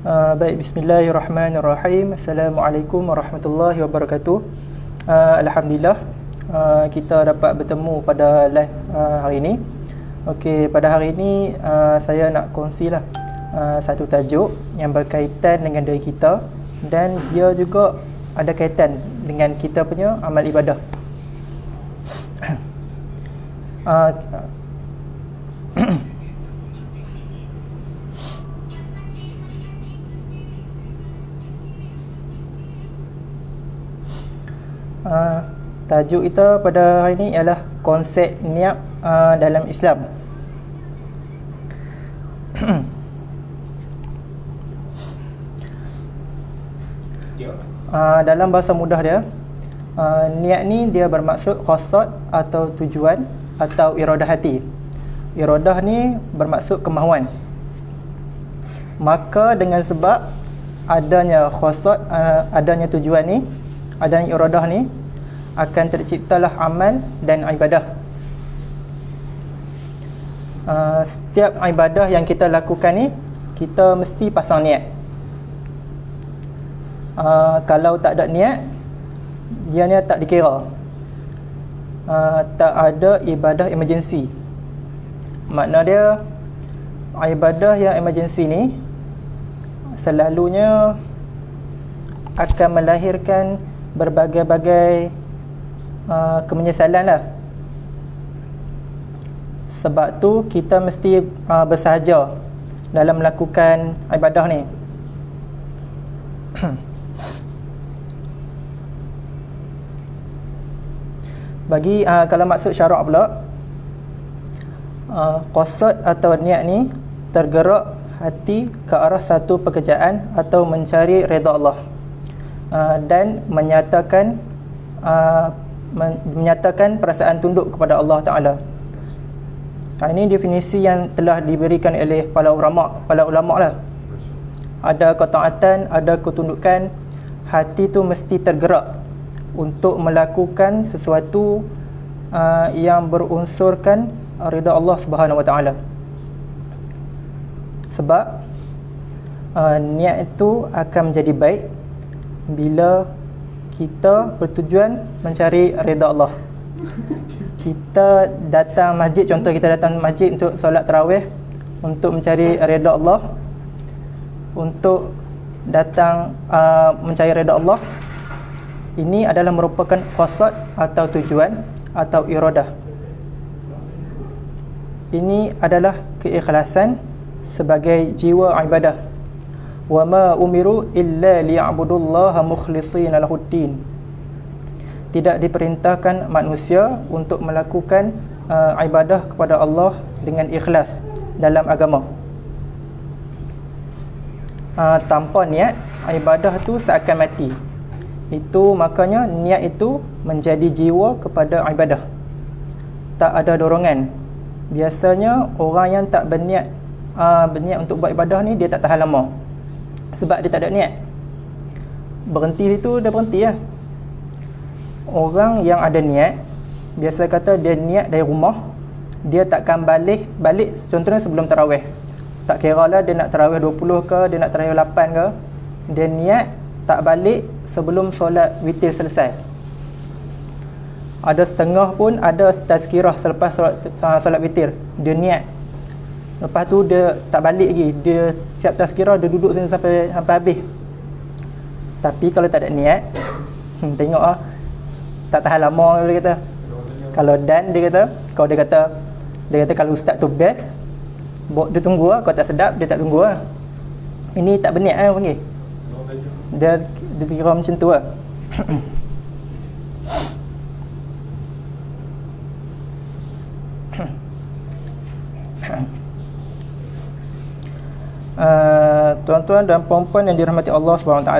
Baik, bismillahirrahmanirrahim. Assalamualaikum warahmatullahi wabarakatuh. Alhamdulillah, kita dapat bertemu pada live hari ini. Okey, pada hari ini saya nak kongsilah satu tajuk yang berkaitan dengan diri kita, dan dia juga ada kaitan dengan kita punya amal ibadah. Tajuk kita pada hari ini ialah konsep niat dalam Islam. Dalam bahasa mudah dia, niat ni dia bermaksud qasad atau tujuan atau iradah hati. Iradah ni bermaksud kemahuan. Maka dengan sebab adanya qasad, adanya tujuan ni, adanya iradah ni, akan terciptalah amal dan ibadah. Setiap ibadah yang kita lakukan ni, kita mesti pasang niat. Kalau tak ada niat, dia ni tak dikira. Tak ada ibadah emergency. Makna dia, ibadah yang emergency ni selalunya akan melahirkan berbagai-bagai kemenyesalan lah. Sebab tu kita mesti bersahaja dalam melakukan ibadah ni. Bagi kalau maksud syarak pula, qasad atau niat ni tergerak hati ke arah satu pekerjaan atau mencari redha Allah, dan menyatakan perasaan tunduk kepada Allah Ta'ala. Ini definisi yang telah diberikan oleh para ulama lah. Ada ketaatan, ada ketundukan. Hati tu mesti tergerak untuk melakukan sesuatu yang berunsurkan ridha Allah Subhanahu Wa Ta'ala. Sebab niat itu akan menjadi baik bila kita bertujuan mencari redha Allah. Kita datang masjid, contoh kita datang masjid untuk solat tarawih, untuk mencari redha Allah, untuk datang mencari redha Allah. Ini adalah merupakan qasad atau tujuan atau iradah. Ini adalah keikhlasan sebagai jiwa ibadah. Wa ma umiru illa liya'budullaha mukhlishina lahuddin. Tidak diperintahkan manusia untuk melakukan ibadah kepada Allah dengan ikhlas dalam agama. Tanpa niat, ibadah tu seakan mati. Itu makanya niat itu menjadi jiwa kepada ibadah. Tak ada dorongan. Biasanya orang yang tak berniat untuk buat ibadah ni, dia tak tahan lama. Sebab dia tak ada niat. Berhenti situ, dia berhenti lah. Orang yang ada niat, biasa kata dia niat dari rumah, dia takkan balik contohnya sebelum tarawih. Tak kira lah dia nak tarawih 20 ke, dia nak tarawih 8 ke, dia niat tak balik sebelum solat witir selesai. Ada setengah pun ada tazkirah selepas solat witir, dia niat. Lepas tu dia tak balik lagi, dia siap tazkirah, dia duduk sini sampai habis. Tapi kalau tak ada niat, tengok tak tahan lama, dia kata. Kalau dan dia kata kalau ustaz tu best, dia tunggu lah. Kalau tak sedap, dia tak tunggu lah. Ini tak berniat panggil. Dia kira macam tu lah. Tuan-tuan dan puan-puan yang dirahmati Allah SWT,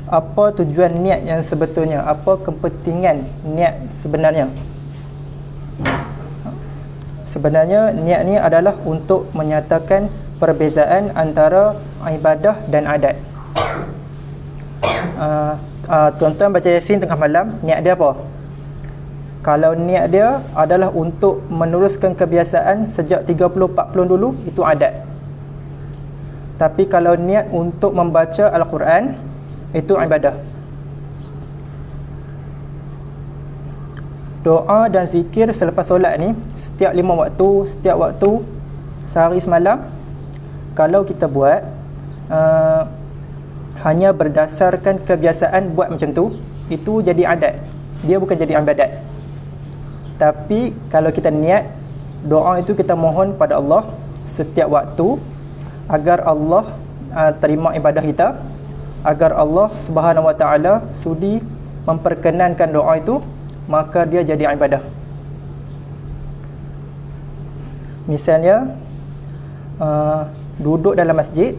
apa tujuan niat yang sebetulnya? Apa kepentingan niat sebenarnya? Sebenarnya niat ni adalah untuk menyatakan perbezaan antara ibadah dan adat. Tuan-tuan baca Yasin tengah malam, niat dia apa? Kalau niat dia adalah untuk meneruskan kebiasaan sejak 30-40 dulu, itu adat. Tapi kalau niat untuk membaca Al-Quran, itu ibadah. Doa dan zikir selepas solat ni, setiap 5 waktu, setiap waktu, sehari semalam, kalau kita buat hanya berdasarkan kebiasaan buat macam tu, itu jadi adat. Dia bukan jadi ibadat. Tapi kalau kita niat, doa itu kita mohon pada Allah setiap waktu agar Allah terima ibadah kita, agar Allah Subhanahu Wa Taala sudi memperkenankan doa itu, maka dia jadi ibadah. Misalnya duduk dalam masjid,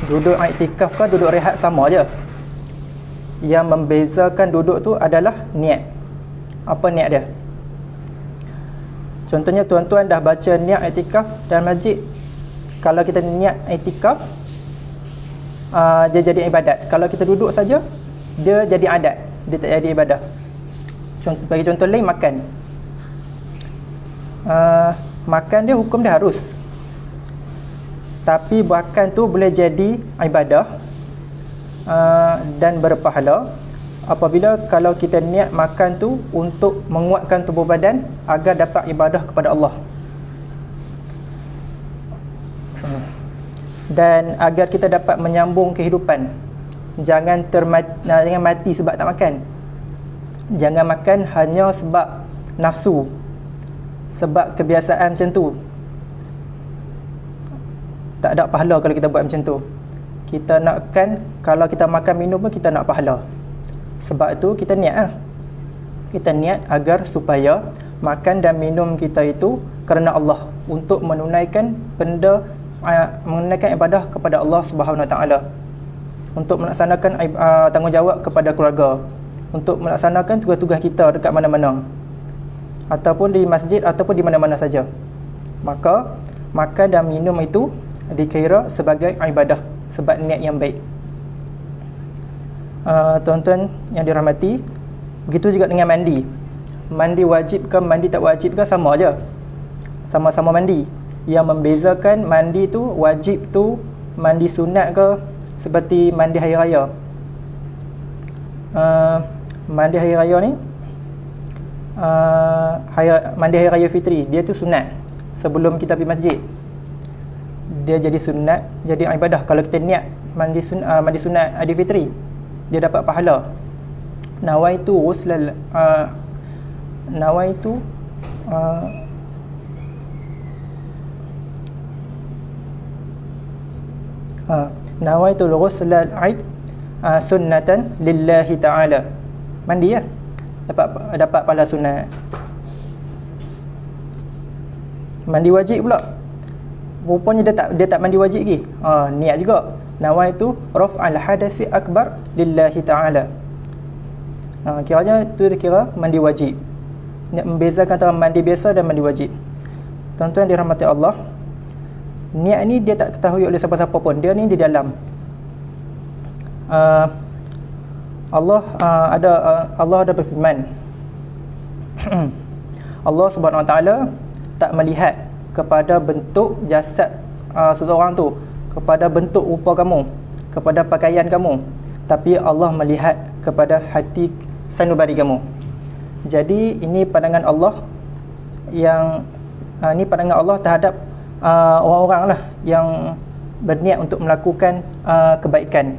duduk iktikaf ke duduk rehat sama je. Yang membezakan duduk tu adalah niat. Apa niat dia? Contohnya tuan-tuan dah baca niat iktikaf dalam masjid. Kalau kita niat iktikaf, dia jadi ibadat. Kalau kita duduk saja, dia jadi adat, dia tak jadi ibadah. Bagi contoh lain, makan. Makan dia hukum dia harus, tapi makan tu boleh jadi ibadah dan berpahala apabila kalau kita niat makan tu untuk menguatkan tubuh badan agar dapat ibadah kepada Allah, dan agar kita dapat menyambung kehidupan. Jangan mati sebab tak makan. Jangan makan hanya sebab nafsu, sebab kebiasaan macam tu. Tak ada pahala kalau kita buat macam tu. Kita nakkan, kalau kita makan minum pun kita nak pahala. Sebab tu kita niat lah. Kita niat agar supaya makan dan minum kita itu kerana Allah, untuk menunaikan menunaikan ibadah kepada Allah Subhanahu Wa Taala, untuk melaksanakan tanggungjawab kepada keluarga, untuk melaksanakan tugas-tugas kita dekat mana-mana, ataupun di masjid ataupun di mana-mana saja. Maka makan dan minum itu dikira sebagai ibadah sebab niat yang baik. Tuan-tuan yang dirahmati, begitu juga dengan mandi. Mandi wajib ke mandi tak wajib ke sama aja. Sama-sama mandi. Yang membezakan mandi tu wajib tu mandi sunat ke seperti mandi hari raya. Mandi hari raya ni mandi hari raya fitri, dia tu sunat. Sebelum kita pergi masjid, dia jadi sunat, jadi ibadah. Kalau kita niat mandi sunat hari fitri, dia dapat pahala. Nawaitu ghuslal nawaitu nawaitu ghuslal aid sunnatan lillahi ta'ala. Mandi ya, dapat pahala sunat. Mandi wajib pula, rupanya dia tak mandi wajib lagi. Niat juga, nawaitu raf'al hadasi akbar lillahi ta'ala. Kiranya tu dikira mandi wajib. Membezakan antara mandi biasa dan mandi wajib. Tuan-tuan dirahmati Allah, niat ni dia tak ketahui oleh siapa-siapa pun. Dia ni di dalam Allah ada berfirman Allah Subhanahu Wa Taala tak melihat kepada bentuk jasad seseorang tu, kepada bentuk rupa kamu, kepada pakaian kamu, tapi Allah melihat kepada hati sanubari kamu. Jadi ini pandangan Allah yang ini pandangan Allah terhadap orang-orang lah yang berniat untuk melakukan kebaikan.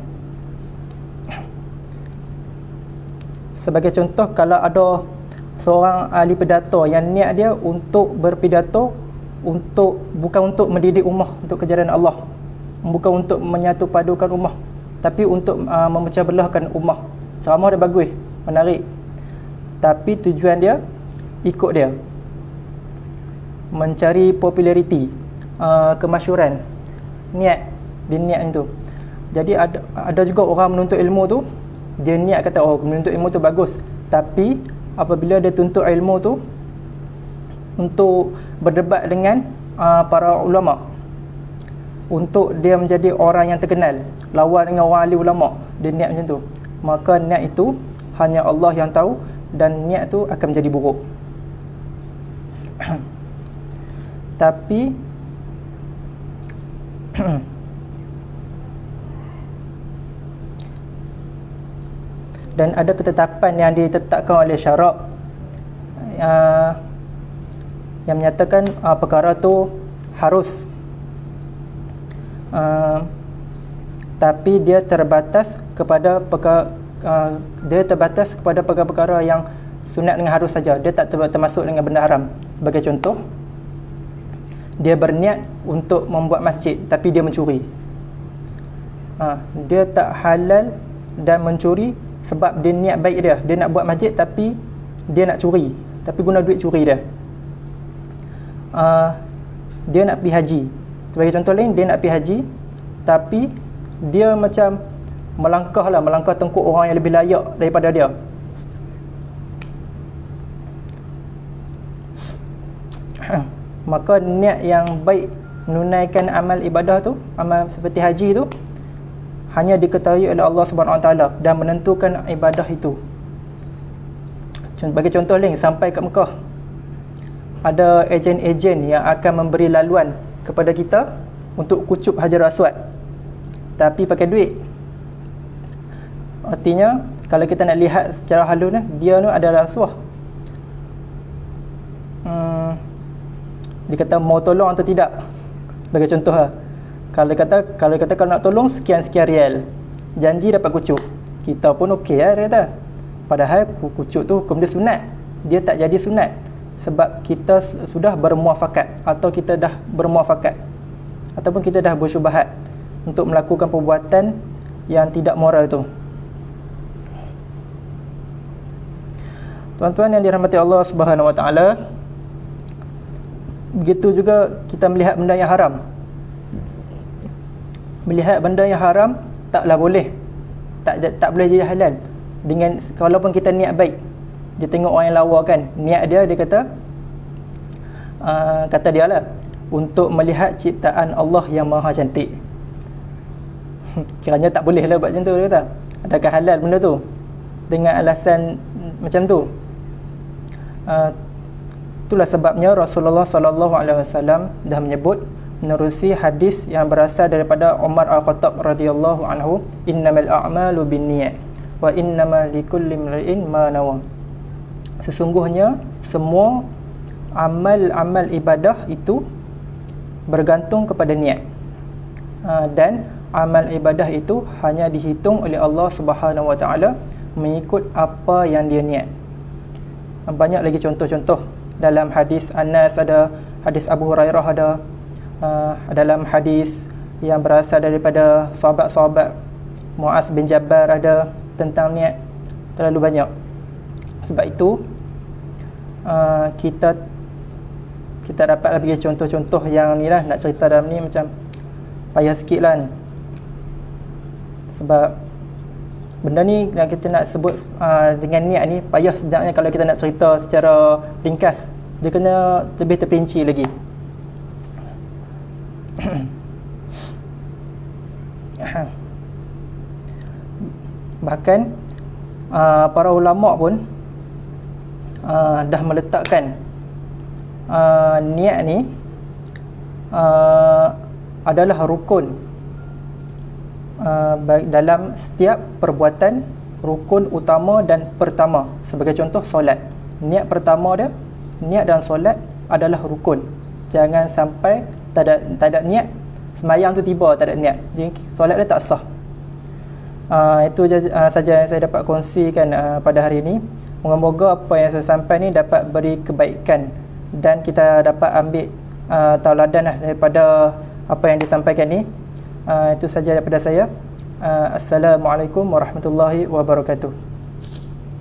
Sebagai contoh, kalau ada seorang ahli pidato yang niat dia untuk berpidato bukan untuk mendidik ummah untuk kejaran Allah, bukan untuk menyatu padukan ummah, tapi untuk memecah belahkan ummah. Ceramah dia bagus, menarik, tapi tujuan dia ikut dia mencari populariti, kemasyhuran. Dia niat itu. Jadi ada juga orang menuntut ilmu tu, dia niat kata menuntut ilmu tu bagus, tapi apabila dia tuntut ilmu tu untuk berdebat dengan para ulama, untuk dia menjadi orang yang terkenal, lawan dengan orang ahli ulama, dia niat macam tu, maka niat itu hanya Allah yang tahu, dan niat tu akan menjadi buruk. Tapi Dan ada ketetapan yang ditetapkan oleh syarak yang menyatakan perkara tu harus, tapi dia terbatas kepada perkara-perkara yang sunat dengan harus saja. Dia tak termasuk dengan benda haram. Sebagai contoh, dia berniat untuk membuat masjid tapi dia mencuri. Dia tak halal dan mencuri sebab dia niat baik dia nak buat masjid tapi dia nak curi, tapi guna duit curi dia. Dia nak pergi haji. Sebagai contoh lain, dia nak pergi haji tapi dia macam melangkah tengkuk orang yang lebih layak daripada dia. Maka niat yang baik menunaikan amal ibadah tu, amal seperti haji tu, hanya diketahui oleh Allah Subhanahu Wa Taala dan menentukan ibadah itu. Bagi contoh lain, sampai ke Mekah, ada ejen-ejen yang akan memberi laluan kepada kita untuk kucup Hajar Aswad, tapi pakai duit. Artinya, kalau kita nak lihat secara halus, dia tu adalah rasuah. Dia kata mau tolong atau tidak. Bagi contoh Kalau kata kalau nak tolong sekian-sekian rial, janji dapat kucuk. Kita pun okey dia kata. Padahal kucuk tu hukum dia sunat. Dia tak jadi sunat sebab kita sudah bermuafakat, atau kita dah bermuafakat, ataupun kita dah bersyubhat untuk melakukan perbuatan yang tidak moral tu. Tuan-tuan yang dirahmati Allah Subhanahu Wa Taala, begitu juga kita melihat benda yang haram. Melihat benda yang haram taklah boleh, tak boleh jadi halal. Dengan walaupun kita niat baik, dia tengok orang yang lawa kan, niat dia kata kata dia lah, untuk melihat ciptaan Allah yang maha cantik. Kiranya tak boleh lah buat macam tu, dia kata. Adakah halal benda tu dengan alasan macam tu? Itulah sebabnya Rasulullah SAW dah menyebut menerusi hadis yang berasal daripada Umar Al-Khattab radhiyallahu anhu, innamal a'malu binniyat wa innamal likulli imri'in ma nawa. Sesungguhnya semua amal-amal ibadah itu bergantung kepada niat, dan amal ibadah itu hanya dihitung oleh Allah Subhanahu Wa Taala mengikut apa yang dia niat. Banyak lagi contoh-contoh dalam hadis Anas ada, hadis Abu Hurairah ada, dalam hadis yang berasal daripada sahabat-sahabat Muaz bin Jabbar ada, tentang niat terlalu banyak. Sebab itu kita dapat bagi contoh-contoh yang ni lah, nak cerita dalam ni macam payah sikit lah. Sebab benda ni yang kita nak sebut dengan niat ni payah sebenarnya. Kalau kita nak cerita secara ringkas, dia kena lebih terperinci lagi. Bahkan para ulama pun dah meletakkan niat ni adalah rukun dalam setiap perbuatan, rukun utama dan pertama. Sebagai contoh, solat, niat pertama dia, niat dan solat adalah rukun. Jangan sampai tak ada niat, sembahyang tu tiba tak ada niat, jadi solat dia tak sah. Itu saja yang saya dapat kongsikan pada hari ini. Moga-moga apa yang saya sampaikan ni dapat beri kebaikan dan kita dapat ambil tauladan daripada apa yang disampaikan ni. Itu saja daripada saya. Assalamualaikum warahmatullahi wabarakatuh.